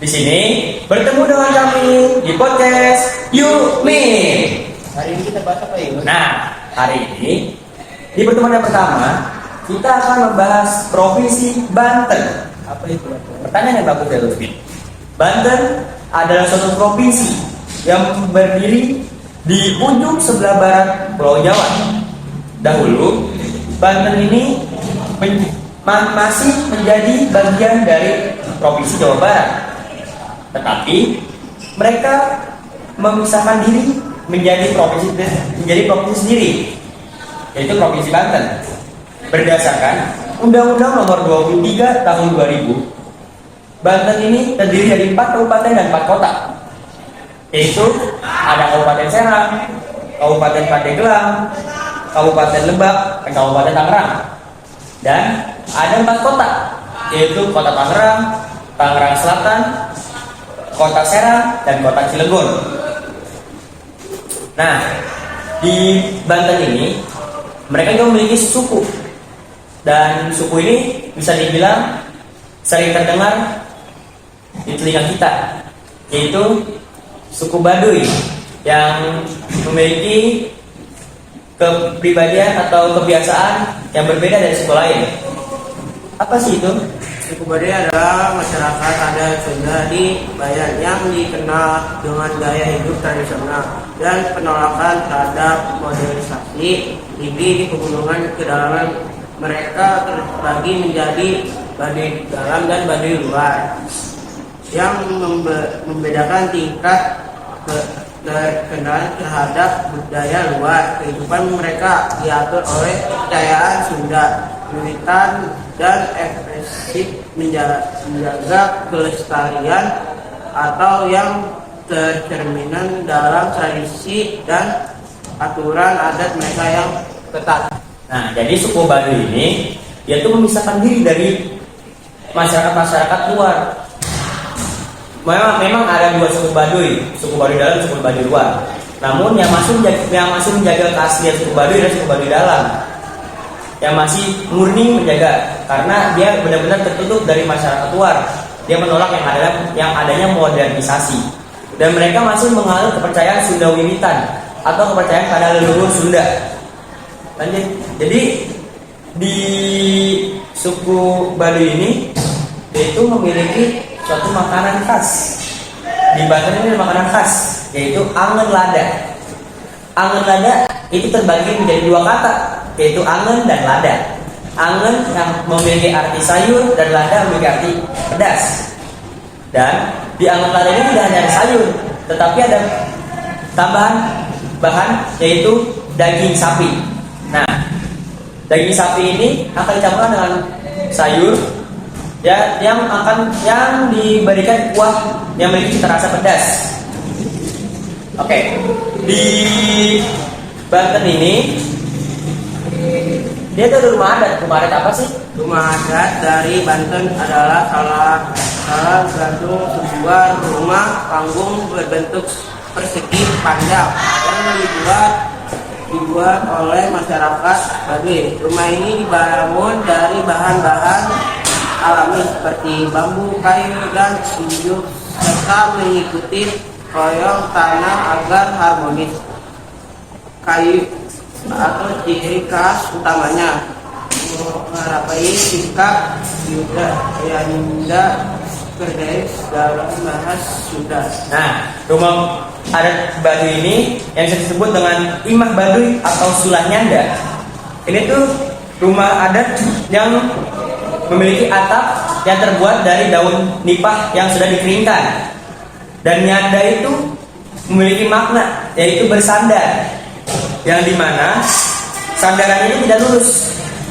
Di sini bertemu dengan kami di podcast Yuk Mi. Hari ini kita bahas apa ya? Nah, hari ini di pertemuan yang pertama kita akan membahas provinsi Banten. Apa itu? Pertanyaan yang bagus ya Lutfi. Banten adalah suatu provinsi yang berdiri di ujung sebelah barat Pulau Jawa. Dahulu, Banten ini masih menjadi bagian dari provinsi Jawa Barat. Tetapi mereka memisahkan diri menjadi provinsi sendiri, yaitu Provinsi Banten. Berdasarkan Undang-Undang Nomor 23 Tahun 2000, Banten ini terdiri dari 4 kabupaten dan 4 kota, yaitu ada Kabupaten Serang, Kabupaten Pandeglang, Kabupaten Lebak, dan Kabupaten Tangerang. Dan ada 4 kota, yaitu Kota Tangerang, Tangerang Selatan, Kota Serang, dan Kota Cilegon. Nah, di Banten ini mereka juga memiliki suku, dan suku ini bisa dibilang sering terdengar di telinga kita, yaitu suku Baduy yang memiliki kepribadian atau kebiasaan yang berbeda dari suku lain. Apa sih itu? Suku Baduy adalah masyarakat adat Sunda di Bayan yang dikenal dengan gaya hidup tradisional dan penolakan terhadap modernisasi tinggi di pegunungan kedalaman. Mereka terbagi menjadi Baduy dalam dan Baduy luar yang membedakan tingkat kekendalan terhadap budaya luar. Kehidupan mereka diatur oleh kepercayaan Sunda, militan dan ekspresif, menjaga kelestarian atau yang tercerminan dalam tradisi dan aturan adat mereka yang ketat. Nah, jadi suku Baduy ini yaitu memisahkan diri dari masyarakat luar. Memang ada 2 suku Baduy dalam dan suku Baduy luar. Namun yang masih menjaga keaslian suku Baduy adalah suku Baduy dalam, yang masih murni menjaga, karena dia benar-benar tertutup dari masyarakat luar. Dia menolak yang adanya modernisasi, dan mereka masih menganut kepercayaan Sunda Wiwitan atau kepercayaan pada leluhur Sunda. Lanjut. Jadi di suku Baduy ini yaitu memiliki suatu makanan khas. Di Banten ini ada makanan khas, yaitu angen lada. Angen lada itu terbagi menjadi 2 kata, yaitu angen dan lada. Angen yang memiliki arti sayur dan lada memiliki arti pedas. Dan di angen lada ini tidak hanya ada sayur, tetapi ada tambahan bahan, yaitu daging sapi. Nah, daging sapi ini akan dicampurkan dengan sayur, ya, yang diberikan kuah yang memiliki cita rasa pedas. Oke, di Banten ini dia tuh rumah adat. Rumah adat apa sih? Rumah adat dari Banten adalah salah satu sebuah rumah panggung berbentuk persegi panjang yang dibuat oleh masyarakat Baduy. Rumah ini dibangun dari bahan-bahan alami seperti bambu, kayu, dan tinju, serta mengikuti koyong tanah agar harmonis. Kayu atau ciri khas utamanya merapai sikap Yunda berdaya dalam bahasa Sunda. Nah, rumah adat Baduy ini yang disebut dengan Imah Baduy atau Sulah Nyanda. Ini tuh rumah adat yang memiliki atap yang terbuat dari daun nipah yang sudah dikeringkan. Dan nyanda itu memiliki makna, yaitu bersandar, yang dimana sandarannya itu tidak lurus,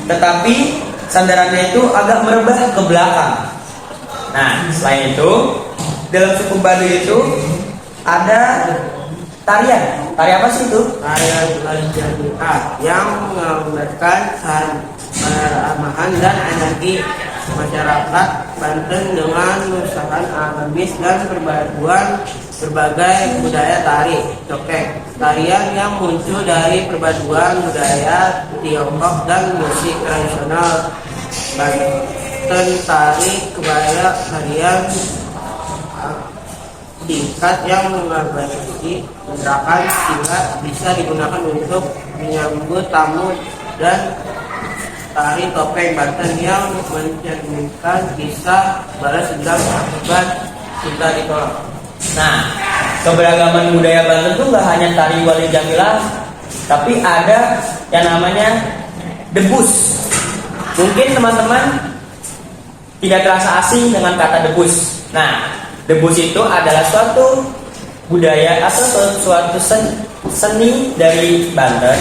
tetapi sandarannya itu agak merebah ke belakang. Nah, selain itu, dalam suku Baduy itu ada tarian. Tari apa sih itu? Tarian Lanjaniah yang menggambarkan keramahan dan energi masyarakat Banten dengan nuansa agamis dan perpaduan berbagai budaya tari cokek. Tarian yang muncul dari perpaduan budaya Tiongkok dan musik tradisional Banten, tari kebaya, tarian tingkat yang memiliki gerakan sehingga bisa digunakan untuk menyambut tamu, dan tari topeng Banten yang mencerminkan kisah balas dendam akibat cinta ditolak. Nah, keberagaman budaya Banten tuh nggak hanya tari wali jamilah, tapi ada yang namanya debus. Mungkin teman-teman tidak terasa asing dengan kata debus. Nah, debus itu adalah suatu budaya atau suatu seni dari Banten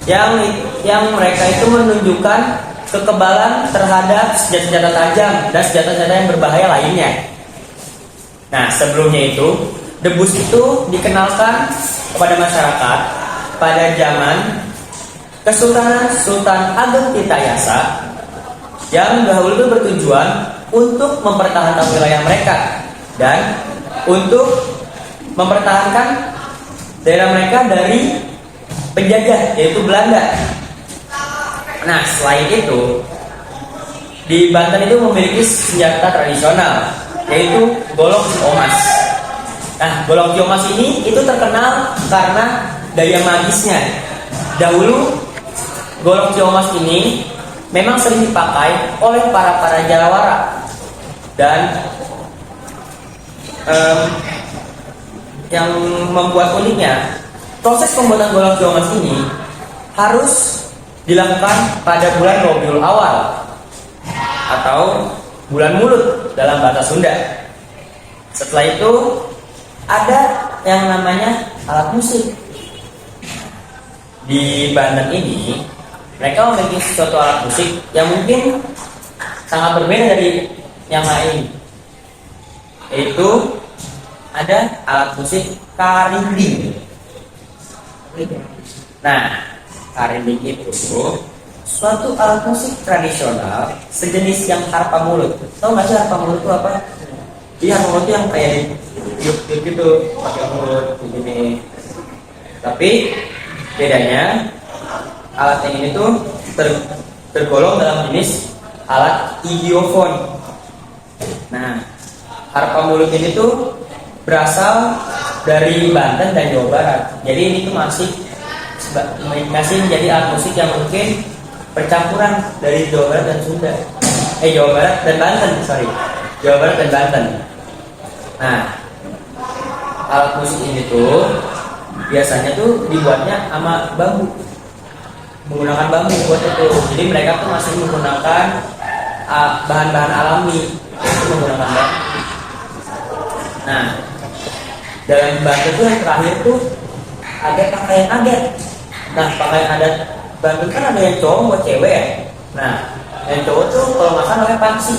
yang mereka itu menunjukkan kekebalan terhadap senjata-senjata tajam dan senjata-senjata yang berbahaya lainnya. Nah, sebelumnya itu debus itu dikenalkan kepada masyarakat pada zaman Kesultanan Sultan Ageng Tirtayasa yang dahulu itu bertujuan untuk mempertahankan wilayah mereka dan untuk mempertahankan daerah mereka dari penjajah, yaitu Belanda. Nah, selain itu di Banten itu memiliki senjata tradisional, yaitu golok ciomas. Nah, golok ciomas ini itu terkenal karena daya magisnya. Dahulu golok ciomas ini memang sering dipakai oleh para jawara, dan yang membuat uniknya, proses pembuatan golok ciomas ini harus dilakukan pada bulan Rabiul Awal atau bulan mulut dalam bahasa Sunda. Setelah itu ada yang namanya alat musik. Di Banten ini mereka memiliki suatu alat musik yang mungkin sangat berbeda dari yang lain, yaitu ada alat musik karinding. Nah, karinding itu suatu alat musik tradisional sejenis yang harpa mulut. Tahu nggak sih harpa mulut itu apa? Iya, harpa mulut itu yang kayak tiup-tiup gitu pakai mulut begini. Tapi bedanya alat yang ini tuh tergolong dalam jenis alat idiofon. Nah, harpa mulut ini tuh berasal dari Banten dan Jawa Barat. Jadi ini tuh masih menjadi alat musik yang mungkin percampuran dari Jawa Barat dan Sunda. Jawa Barat dan Banten, Jawa Barat dan Banten. Nah, alat musik ini tuh biasanya tuh dibuatnya sama bambu, menggunakan bambu buat itu. Jadi mereka tuh masih menggunakan bahan-bahan alami, itu menggunakan bambu. Nah, dalam Banten tuh yang terakhir tuh ada pakaian adat. Nah, pakaian adat Banten kan ada yang cowok buat cewek ya. Nah, yang cowok tuh kalau nggak salah namanya pangsi.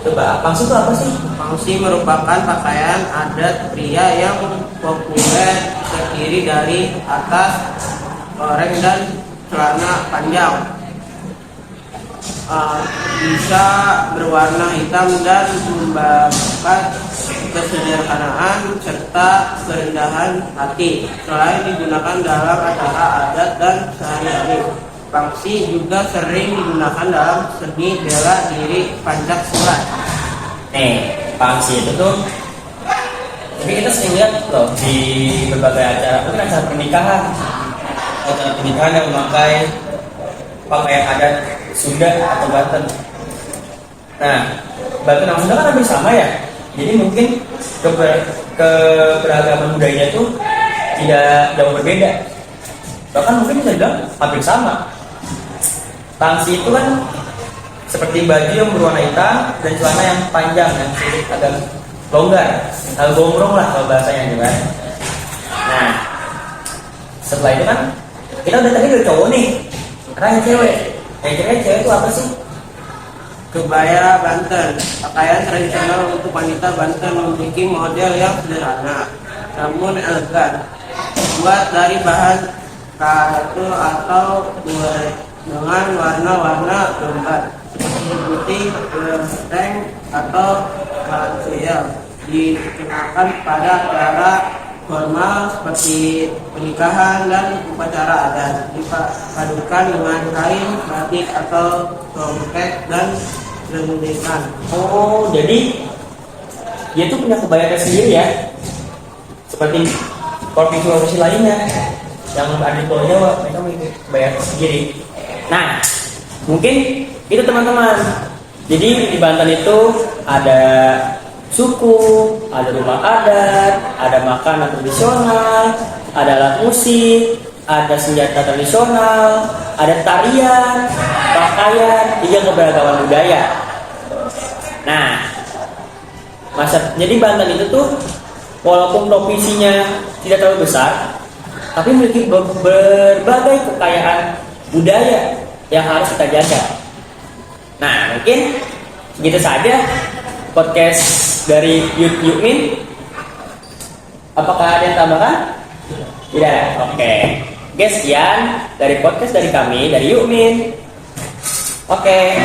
Coba, pangsi itu apa sih? Pangsi merupakan pakaian adat pria yang populer, terdiri dari atas oreng dan celana panjang. Bisa berwarna hitam dan membangkitkan kesederhanaan serta kerendahan hati. Selain digunakan dalam acara adat dan sehari-hari, pangsi juga sering digunakan dalam seni bela diri pencak silat. Pangsi itu tuh, tapi kita sering lihat loh di berbagai acara, mungkin acara pernikahan yang memakai pakaian adat Sunda atau Banten. Nah, Banten dan Sunda kan hampir sama ya. Jadi mungkin keberagaman budayanya itu tidak jauh berbeda. Bahkan mungkin bisa dibilang hampir sama. Pangsi itu kan seperti baju yang berwarna hitam dan celana yang panjang yang sedikit agak longgar, agak gombrong lah kalau bahasanya juga. Nah, setelah itu kan kita udah tadi udah cowok nih, sekarang yang cewek. Yang cewek itu apa sih? Kebaya Banten, pakaian tradisional untuk wanita Banten, memiliki model yang sederhana namun elegan, buat dari bahan kain atau dengan warna-warna lembat seperti putih, genteng atau material, dikenakan pada acara formal seperti pernikahan dan upacara adat, dipadukan dengan kain batik atau songket dan lendekan. Oh, jadi dia tuh punya kebaya tersendiri ya? seperti provinsi-provinsi lainnya yang ada di Pulau Jawa, mereka bayar sendiri. Nah, mungkin itu teman-teman. Jadi di Banten itu ada suku, ada rumah adat, ada makanan tradisional, ada alat musik, ada senjata tradisional, ada tarian, pakaian, hingga keberagaman budaya. Nah, jadi Banten itu tuh walaupun provinsinya tidak terlalu besar, tapi memiliki berbagai kekayaan budaya yang harus kita jaga. Nah, mungkin segitu saja podcast dari Yukmin. Apakah ada yang tambahkan? Tidak. Oke. Sekian dari podcast dari kami, dari Yukmin. Oke.